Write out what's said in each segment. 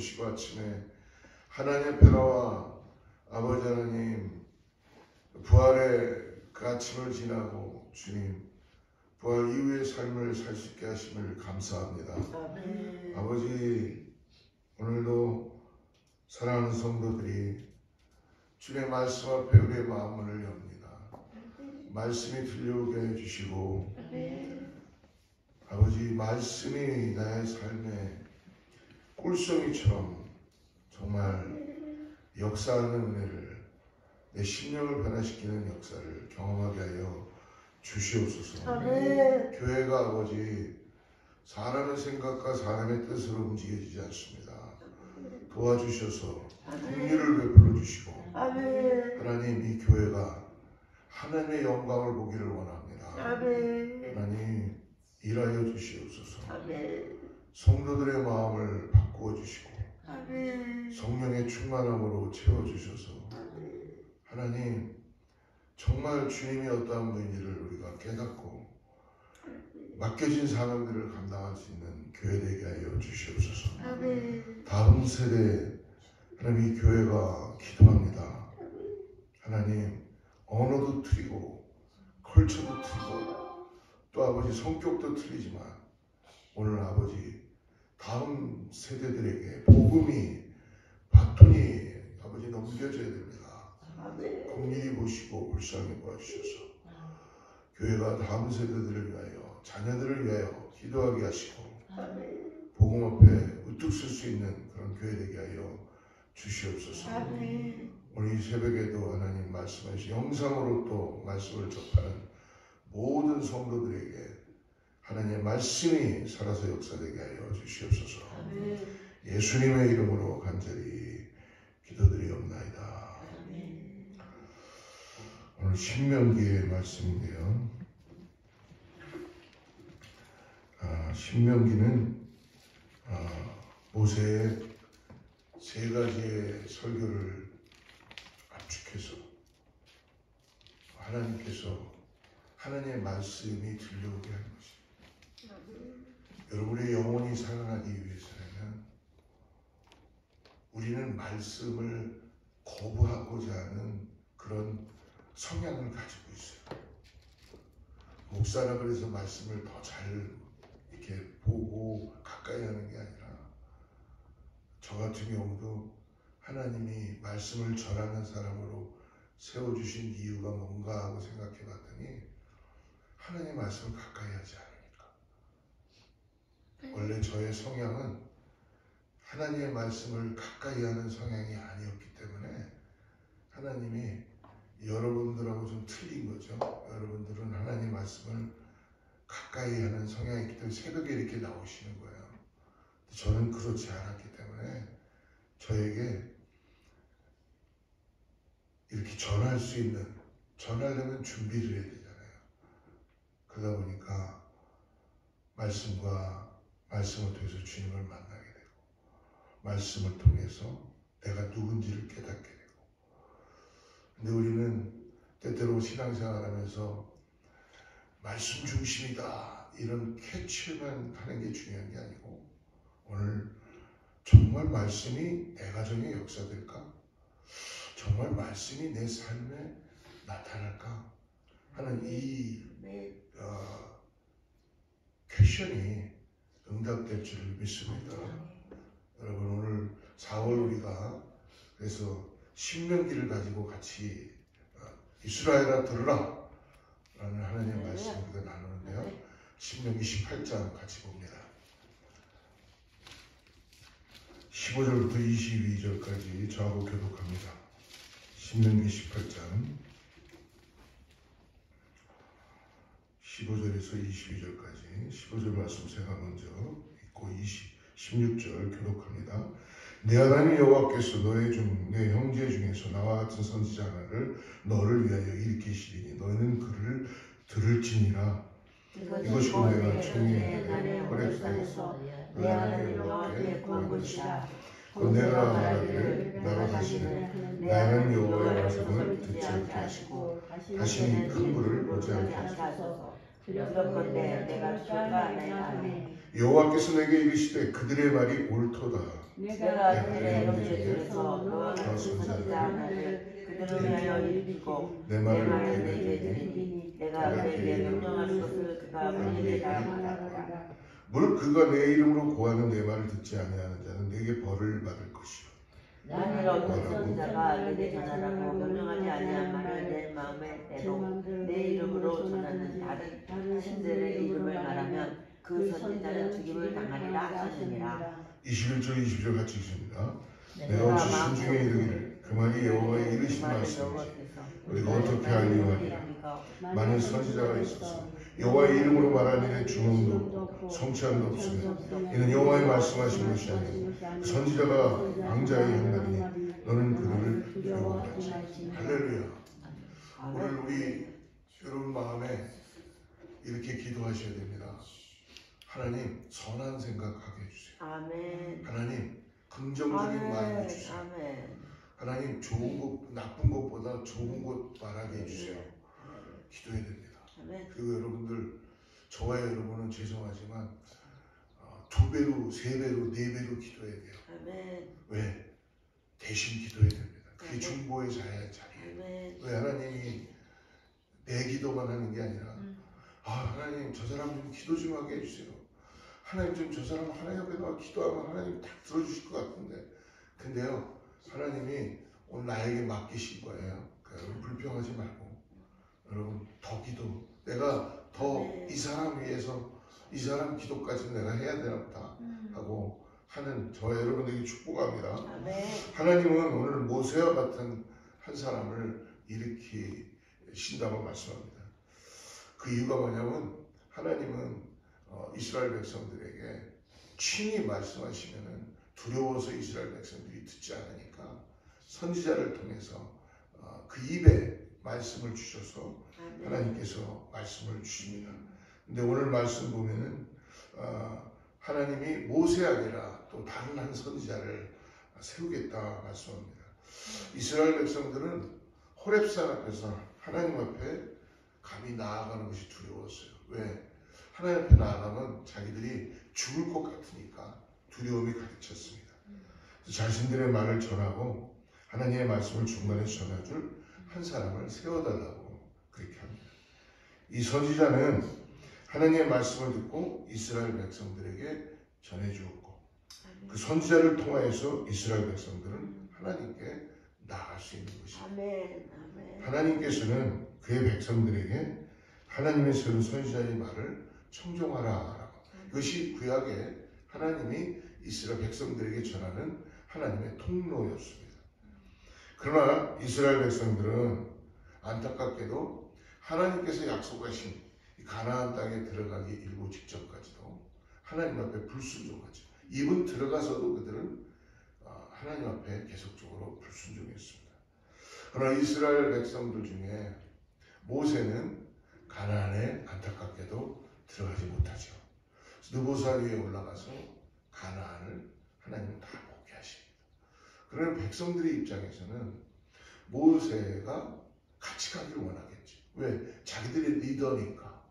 주시고 아침에 하나님의 변화와 아버지 하나님 부활의 그 아침을 지나고 주님 부활 이후의 삶을 살 수 있게 하심을 감사합니다. 아버지 오늘도 사랑하는 성도들이 주님의 말씀 앞에 우리의 마음을 엽니다. 말씀이 들려오게 해주시고 아버지 말씀이 나의 삶의 꿀송이처럼 정말 역사하는 은혜를 내 심령을 변화시키는 역사를 경험하게 하여 주시옵소서. 교회가 아버지 사람의 생각과 사람의 뜻으로 움직여지지 않습니다. 도와주셔서 긍휼을 베풀어 주시고 하나님 이 교회가 하나님의 영광을 보기를 원합니다. 하나님 일하여 주시옵소서. 성도들의 마음을 바꾸어 주시고 성령의 충만함으로 채워주셔서 하나님 정말 주님이 어떠한 분인지를 우리가 깨닫고 맡겨진 사명들을 감당할 수 있는 교회 되게 하여 주시옵소서. 다음 세대 하나님 이 교회가 기도합니다. 하나님 언어도 틀리고 컬처도 틀리고 또 아버지 성격도 틀리지만 오늘 아버지 다음 세대들에게 복음이 바톤이 아버지 넘겨져야 됩니다. 긍휼히 보시고 불쌍히 보아주셔서 교회가 다음 세대들을 위하여 자녀들을 위하여 기도하게 하시고 복음 앞에 우뚝 설 수 있는 그런 교회 되게 하여 주시옵소서. 오늘 이 새벽에도 하나님 말씀하신 영상으로 또 말씀을 접하는 모든 성도들에게 하나님의 말씀이 살아서 역사되게 하여 주시옵소서. 예수님의 이름으로 간절히 기도드리옵나이다. 오늘 신명기의 말씀인데요. 신명기는 모세의 세 가지의 설교를 압축해서 하나님께서 하나님의 말씀이 들려오게 하는 것입니다. 여러분의 영혼이 살아나기 위해서는 우리는 말씀을 거부하고자 하는 그런 성향을 가지고 있어요. 목사라 그래서 말씀을 더 잘 이렇게 보고 가까이 하는 게 아니라 저 같은 경우도 하나님이 말씀을 전하는 사람으로 세워주신 이유가 뭔가 하고 생각해 봤더니 하나님의 말씀을 가까이 하지 않으니까. 원래 저의 성향은 하나님의 말씀을 가까이 하는 성향이 아니었기 때문에 하나님이 여러분들하고 좀 틀린 거죠. 여러분들은 하나님의 말씀을 가까이 하는 성향이기 때문에 새벽에 이렇게 나오시는 거예요. 저는 그렇지 않았기 때문에 저에게 이렇게 전할 수 있는, 전하려면 준비를 해야 되잖아요. 그러다 보니까 말씀을 통해서 주님을 만나게 되고 말씀을 통해서 내가 누군지를 깨닫게 되고. 근데 우리는 때때로 신앙생활하면서 말씀 중심이다 이런 캐치만 하는 게 중요한 게 아니고 오늘 정말 말씀이 내 가정에 역사될까? 정말 말씀이 내 삶에 나타날까? 하는 이 퀘션이 응답될 줄을 믿습니다. 여러분 오늘 4월 우리가 그래서 신명기를 가지고 같이 이스라엘아 들으라 라는 하나님의 말씀을 우리가 나누는데요. 신명기 18장 같이 봅니다. 15절부터 22절까지 저하고 교독합니다. 신명기 18장 15절에서 22절까지 15절 말씀 제가 먼저 읽고 16절 교독합니다. 내 하나님 여호와께서 너의 중 내 형제 중에서 나와 같은 선지자 하나를 너를 위하여 일으키시리니 너는 그를 들을지니라. 이것이고 내가 총회에 호렙산에서 내 하나님 여호와께 구한 것이라. 또 내가 말하기를 나가 다시는 내 하나님 여호와의 말씀을 듣지 않게 하시고 다시는 큰 불을 보지 않게 하소서. 두렵건대 내가 주가 내가 하네. 여호와께서 내게 이르시되 그들의 말이 옳도다. 내가 그들의 형제 중에서 너와 같은 선지자 하나를 그들을 위하여 일으키고 내 말을 내게 드리니 내가 그에게 명령할 것을 그가 우리에게 말하라. 물 그가 내 이름으로 고하는 내 말을 듣지 아니하는 자는 내게 벌을 받을 것이요. 만일 어떤 선지자가 내게 전하라고 명령하지 아니한 말을 내 마음에 내도 내 이름으로 전하는 다른 신들의 이름을 말하면 그 선지자는 죽임을 당하리라 하느니라. 21절 22절 같이 읽습니다. 내가 혹시 신중에 이르기를 그 말이 여호와의 이르신 말씀이지 우리가 어떻게 알리오하리라. 많은 선지자가 있어서 여호와의 이름으로 말하는 일에 주문도 없고 성취함도 없으면 이는 여호와의 말씀하신 것이 아니고 선지자가 왕자의 형날이니 너는 그들을 두려워하지. 할렐루야. 오늘 우리 여러분 마음에 이렇게 기도하셔야 됩니다. 하나님 선한 생각하게 해주세요. 아멘. 하나님 긍정적인 마음을 주세요. 아멘. 하나님 좋은 것, 나쁜 것보다 좋은 것 말하게 해주세요. 기도해야 됩니다. 아멘. 그리고 여러분들, 저와 여러분은 죄송하지만 2배로, 3배로, 4배로 기도해야 돼요. 아멘. 왜? 대신 기도해야 됩니다. 그게 아멘. 중보의 자리예요. 아멘. 왜 하나님이 내 기도만 하는 게 아니라 하나님 저 사람 좀 기도 좀 하게 해주세요. 하나님 좀 저 사람 하나님 앞에다가 기도하면 하나님 딱 들어주실 것 같은데 근데요 하나님이 오늘 나에게 맡기신 거예요. 그러니까 여러분 불평하지 말고 여러분 더 기도 내가 더 이 사람 위해서 이 사람 기도까지는 내가 해야 되나 보다 하고 하는 저와 여러분에게 축복합니다. 하나님은 오늘 모세와 같은 한 사람을 일으키신다고 말씀합니다. 그 이유가 뭐냐면 하나님은 이스라엘 백성들에게 친히 말씀하시면은 두려워서 이스라엘 백성들이 듣지 않으니까 선지자를 통해서 그 입에 말씀을 주셔서 하나님께서 말씀을 주십니다. 근데 오늘 말씀 보면은 하나님이 모세 아니라 또 다른 한 선지자를 세우겠다 말씀합니다. 이스라엘 백성들은 호렙산 앞에서 하나님 앞에 감히 나아가는 것이 두려웠어요. 왜? 하나님 앞에 나아가면 자기들이 죽을 것 같으니까 두려움이 가득 찼습니다. 자신들의 말을 전하고 하나님의 말씀을 중간에 전해줄 한 사람을 세워달라고 그렇게 합니다. 이 선지자는 하나님의 말씀을 듣고 이스라엘 백성들에게 전해주었고 그 선지자를 통하여서 이스라엘 백성들은 하나님께 나아갈 수 있는 것입니다. 하나님께서는 그의 백성들에게 하나님의 세운 선지자의 말을 청종하라라고 이것이 구약에 하나님이 이스라엘 백성들에게 전하는 하나님의 통로였습니다. 그러나 이스라엘 백성들은 안타깝게도 하나님께서 약속하신 가나안 땅에 들어가기 일보 직전까지도 하나님 앞에 불순종하죠. 입은 들어가서도 그들은 하나님 앞에 계속적으로 불순종했습니다. 그러나 이스라엘 백성들 중에 모세는 가나안에 안타깝게도 들어가지 못하죠. 느보산 위에 올라가서 가나안을 하나님은 다 먹게 하십니다. 그러나 백성들의 입장에서는 모세가 같이 가기를 원하겠죠. 왜? 자기들의 리더니까.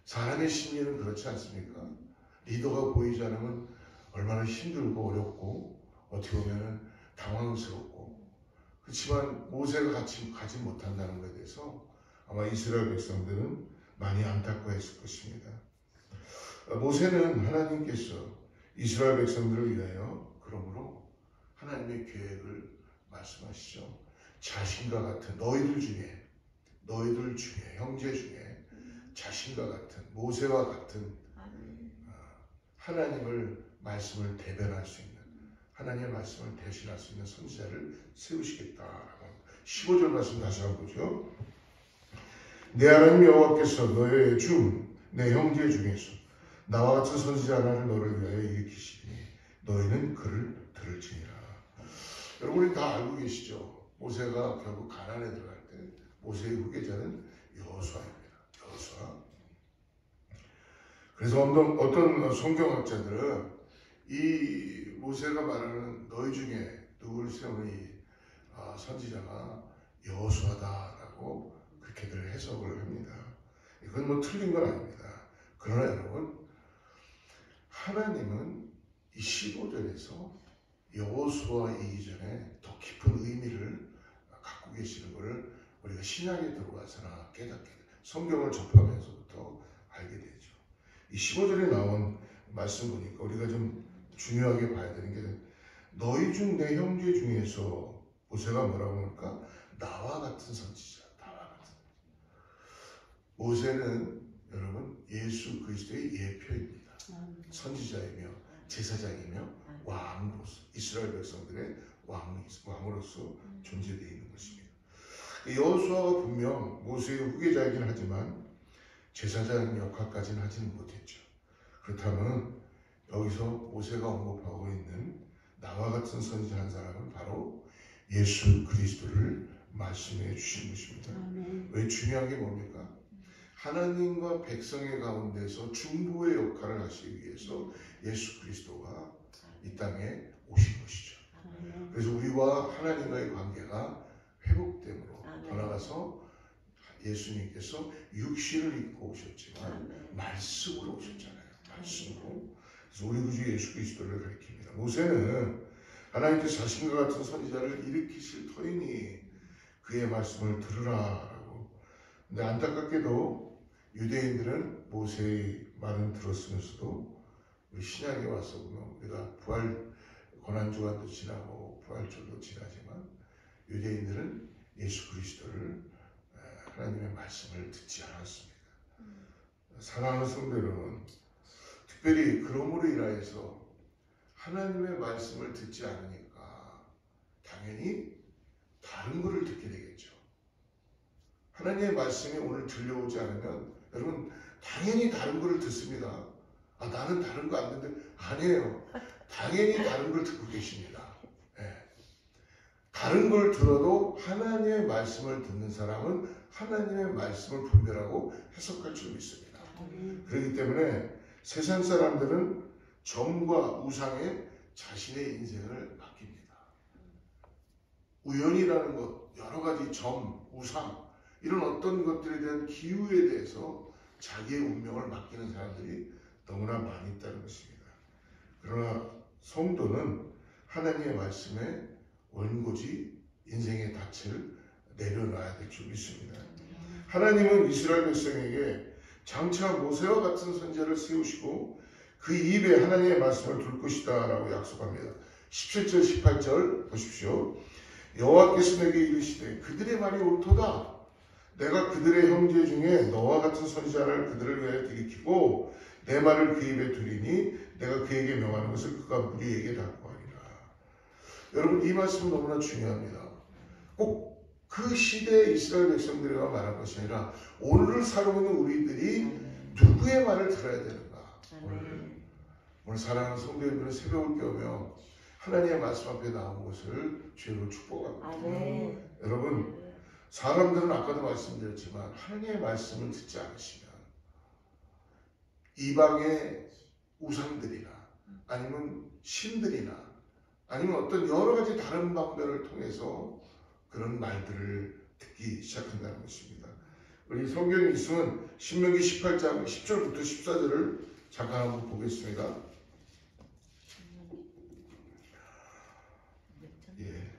사람의 심리는 그렇지 않습니까? 리더가 보이지 않으면 얼마나 힘들고 어렵고 어떻게 보면 당황스럽고 그렇지만 모세가 같이 가지 못한다는 것에 대해서 아마 이스라엘 백성들은 많이 안타까워했을 것입니다. 모세는 하나님께서 이스라엘 백성들을 위하여 그러므로 하나님의 계획을 말씀하시죠. 자신과 같은 너희들 중에 형제 중에 자신과 같은 모세와 같은 하나님을 말씀을 대변할 수 있는 하나님의 말씀을 대신할 수 있는 선지자를 세우시겠다라고 15절 말씀 다시 한번 보죠. 내 하나님 여호와께서 너의 내 형제 중에서 나와 같은 선지자 하나를 너를 위하여 일으키시니 너희는 그를 들을지니라. 여러분이 다 알고 계시죠? 모세가 결국 가나안에 들어갈 때 모세의 후계자는 여호수아입니다. 여호수아. 그래서 어떤 성경학자들은 이 모세가 말하는 너희 중에 누구를 세우니 선지자가 여호수아다라고 그렇게들 해석을 합니다. 이건 뭐 틀린 건 아닙니다. 그러나 여러분 하나님은 이 15절에서 여호수아 이전에 더 깊은 의미를 갖고 계시는 것을 우리가 신약에 들어와서나 깨닫게 돼요. 성경을 접하면서부터 알게 되죠. 이 15절에 나온 말씀 보니까 우리가 좀 중요하게 봐야 되는 게 너희 중 내 형제 중에서 모세가 뭐라고 하니까 나와 같은 선지자, 나와 같은. 모세는 여러분 예수 그리스도의 예표입니다. 선지자이며 제사장이며 왕으로서 이스라엘 백성들의 왕으로서 존재되어 있는 것입니다. 여호수아가 분명 모세의 후계자이긴 하지만 제사장 역할까지는 하지는 못했죠. 그렇다면 여기서 모세가 언급하고 있는 나와 같은 선지자 한 사람은 바로 예수 그리스도를 말씀해 주신 것입니다. 왜 중요한 게 뭡니까? 하나님과 백성의 가운데서 중보의 역할을 하시기 위해서 예수 그리스도가 이 땅에 오신 것이죠. 그래서 우리와 하나님과의 관계가 회복됨으로 더 나아가서 예수님께서 육신을 입고 오셨지만 말씀으로 오셨잖아요. 말씀으로. 그래서 우리 구주 예수 그리스도를 가리킵니다. 모세는 하나님께서 자신과 같은 선지자를 일으키실 터이니 그의 말씀을 들으라라고. 근데 안타깝게도 유대인들은 모세의 말은 들었으면서도 우리 신약에 와서 보면 우리가 부활 고난주간도 지나고 부활절도 지나지만 유대인들은 예수 그리스도를 하나님의 말씀을 듣지 않았습니다. 사랑하는 성도 여러분, 특별히 그러므로 인하여서 하나님의 말씀을 듣지 않으니까 당연히 다른 것을 듣게 되겠죠. 하나님의 말씀이 오늘 들려오지 않으면 여러분 당연히 다른 것을 듣습니다. 아, 나는 다른 거 안 듣는데 아니에요. 당연히 다른 걸 듣고 계십니다. 네. 다른 걸 들어도 하나님의 말씀을 듣는 사람은 하나님의 말씀을 분별하고 해석할 줄 믿습니다. 그렇기 때문에 세상 사람들은 점과 우상에 자신의 인생을 맡깁니다. 우연이라는 것, 여러 가지 점, 우상 이런 어떤 것들에 대한 기후에 대해서 자기의 운명을 맡기는 사람들이 너무나 많이 있다는 것입니다. 그러나 성도는 하나님의 말씀에 원고지 인생의 닻을 내려놔야 될 줄 믿습니다. 하나님은 이스라엘 백성에게 장차 모세와 같은 선지자를 세우시고 그 입에 하나님의 말씀을 둘 것이다 라고 약속합니다. 17절 18절 보십시오. 여호와께서 내게 이르시되 그들의 말이 옳도다. 내가 그들의 형제 중에 너와 같은 선지자를 그들을 위하여 일으키고 내 말을 그 입에 두리니 내가 그에게 명하는 것을 그가 무리에게 당부하리라. 여러분 이 말씀은 너무나 중요합니다. 꼭 그 시대의 이스라엘 백성들과 말할 것이 아니라 오늘을 살아오는 우리들이 누구의 말을 들어야 되는가. 오늘 사랑하는 성도 여러분은 새벽을 깨우며 하나님의 말씀 앞에 나온 것을 주로 축복합니다. 여러분 사람들은 아까도 말씀드렸지만 하나님의 말씀을 듣지 않으시면 이방의 우상들이나 아니면 신들이나 아니면 어떤 여러 가지 다른 방법을 통해서 그런 말들을 듣기 시작한다는 것입니다. 우리 성경에 있으면 신명기 18장 10절부터 14절을 잠깐 한번 보겠습니다. 예,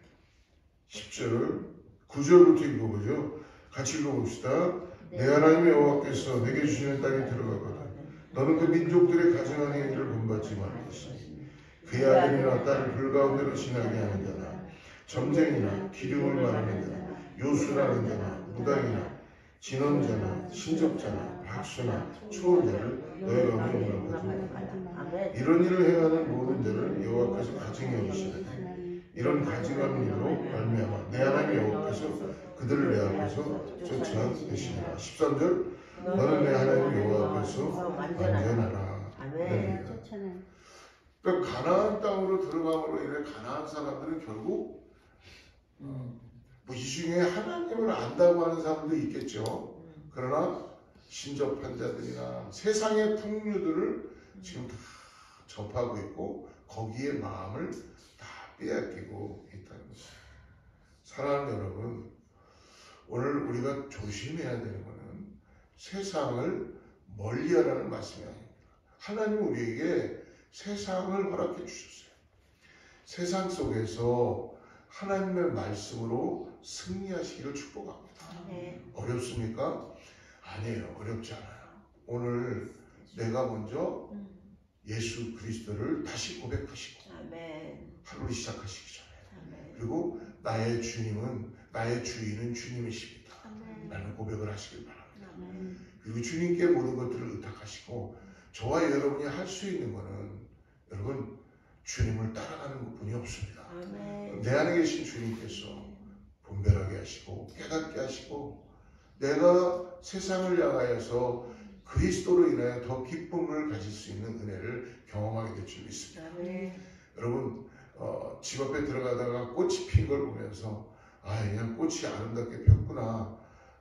10절 9절부터 읽어보죠. 같이 읽어봅시다. 내 하나님 여호와께서 내게 주시는 땅에 들어가거든 너는 그 민족들의 가증하는 일을 본받지 말을 것이니 그의 아들이나 딸을 불가운데로 지나게 하는 자나 점쟁이나 기름을 바르는 자나 요술하는 자나 무당이나 진언자나 신접자나 박수나 초혼자를 너희가 명령하지 말라. 이런 일을 행하는 모든 자를 여호와께서 가증히 여기시나니 이런 가증한 일로 말미암아 내 하나님 여호와께서 그들을 내 앞에서 쫓아내시니라. 13절 너는 내 하나님 여호와 앞에서 안전하라. 그러니까 가나안 땅으로 들어감으로 인해 가나안 사람들은 결국 뭐 이 중에 하나님을 안다고 하는 사람도 있겠죠. 그러나 신접한 자들이나 세상의 풍류들을 지금 다 접하고 있고 거기에 마음을 다 빼앗기고 있다는 것입니다. 사랑하는 여러분, 오늘 우리가 조심해야 되는 것은 세상을 멀리하라는 말씀이 아닙니다. 하나님은 우리에게 세상을 허락해 주셨어요. 세상 속에서 하나님의 말씀으로 승리하시기를 축복합니다. 어렵습니까? 아니에요. 어렵지 않아요. 오늘 내가 먼저 예수 그리스도를 다시 고백하시고 하루를 시작하시기 전에 그리고 나의 주님은 나의 주인은 주님이십니다. 라는 고백을 하시길 바랍니다. 그리고 주님께 모든 것들을 의탁하시고 저와 여러분이 할 수 있는 것은 여러분 주님을 따라가는 것뿐이 없습니다. 내 안에 계신 주님께서 분별하게 하시고 깨닫게 하시고 내가 세상을 향하여서 그리스도로 인하여 더 기쁨을 가질 수 있는 은혜를 경험하게 될 줄 믿습니다. 여러분 집 앞에 들어가다가 꽃이 핀 걸 보면서 그냥 꽃이 아름답게 폈구나.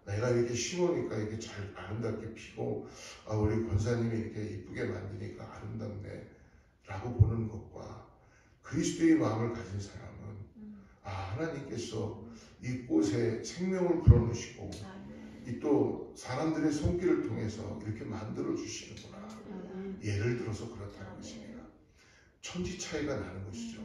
내가 이렇게 심으니까 이렇게 잘 아름답게 피고 우리 권사님이 이렇게 이쁘게 만드니까 아름답네 라고 보는 것과 그리스도의 마음을 가진 사람은 하나님께서 이 꽃에 생명을 불어넣으시고 이 또 사람들의 손길을 통해서 이렇게 만들어 주시는구나. 예를 들어서 그렇다는 것입니다. 천지 차이가 나는 것이죠.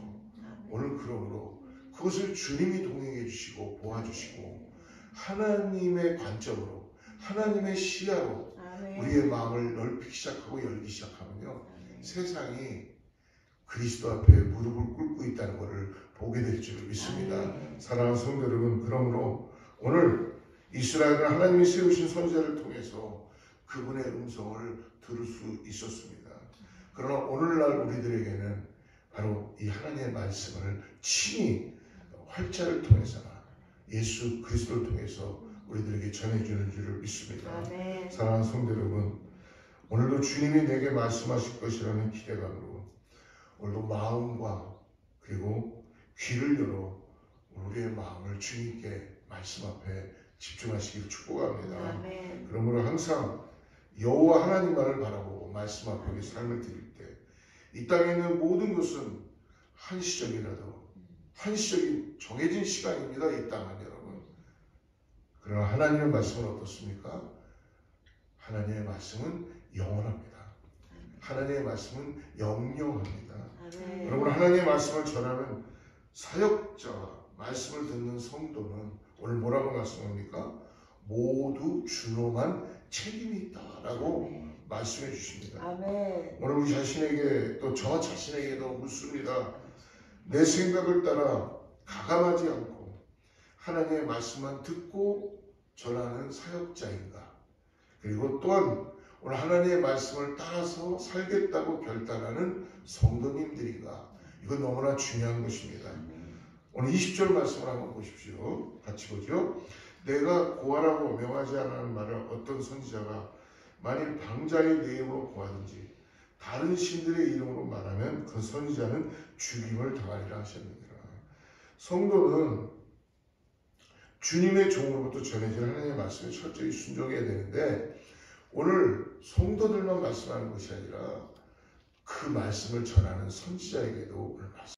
오늘 그러므로 그것을 주님이 동행해 주시고 도와주시고 하나님의 관점으로 하나님의 시야로 우리의 마음을 넓히기 시작하고 열기 시작하면요 세상이 그리스도 앞에 무릎을 꿇고 있다는 것을 보게 될 줄 믿습니다. 사랑하는 성도 여러분, 그러므로 오늘 이스라엘은 하나님이 세우신 선지자를 통해서 그분의 음성을 들을 수 있었습니다. 그러나 오늘날 우리들에게는 바로 이 하나님의 말씀을 친히 활자를 통해서나 예수 그리스도를 통해서 우리들에게 전해주는 줄을 믿습니다. 사랑하는 성도 여러분, 오늘도 주님이 내게 말씀하실 것이라는 기대감으로 오늘도 마음과 그리고 귀를 열어 우리의 마음을 주님께 말씀 앞에 집중하시기를 축복합니다. 그러므로 항상 여호와 하나님만을 바라보고 말씀 앞에 우리 삶을 드릴 때 이 땅에 있는 모든 것은 한시적이라도 한시적인 정해진 시간입니다. 이 땅은 여러분. 그러나 하나님의 말씀은 어떻습니까? 하나님의 말씀은 영원합니다. 하나님의 말씀은 영영합니다. 여러분 하나님의 말씀을 전하는 사역자와 말씀을 듣는 성도는 오늘 뭐라고 말씀합니까? 모두 준엄한 책임이 있다라고 말씀해 주십니다. 오늘 우리 자신에게 또 저 자신에게도 묻습니다. 내 생각을 따라 가감하지 않고 하나님의 말씀만 듣고 전하는 사역자인가? 그리고 또한 오늘 하나님의 말씀을 따라서 살겠다고 결단하는 성도님들인가? 이건 너무나 중요한 것입니다. 오늘 20절 말씀을 한번 보십시오. 같이 보죠. 내가 고하라고 명하지 않은 말을 어떤 선지자가 만일 방자의 내 이름으로 고하든지 다른 신들의 이름으로 말하면 그 선지자는 죽임을 당하리라 하셨느니라. 성도는 주님의 종으로부터 전해진 하나님의 말씀에 철저히 순종해야 되는데 오늘 성도들만 말씀하는 것이 아니라 그 말씀을 전하는 선지자에게도 오늘 말씀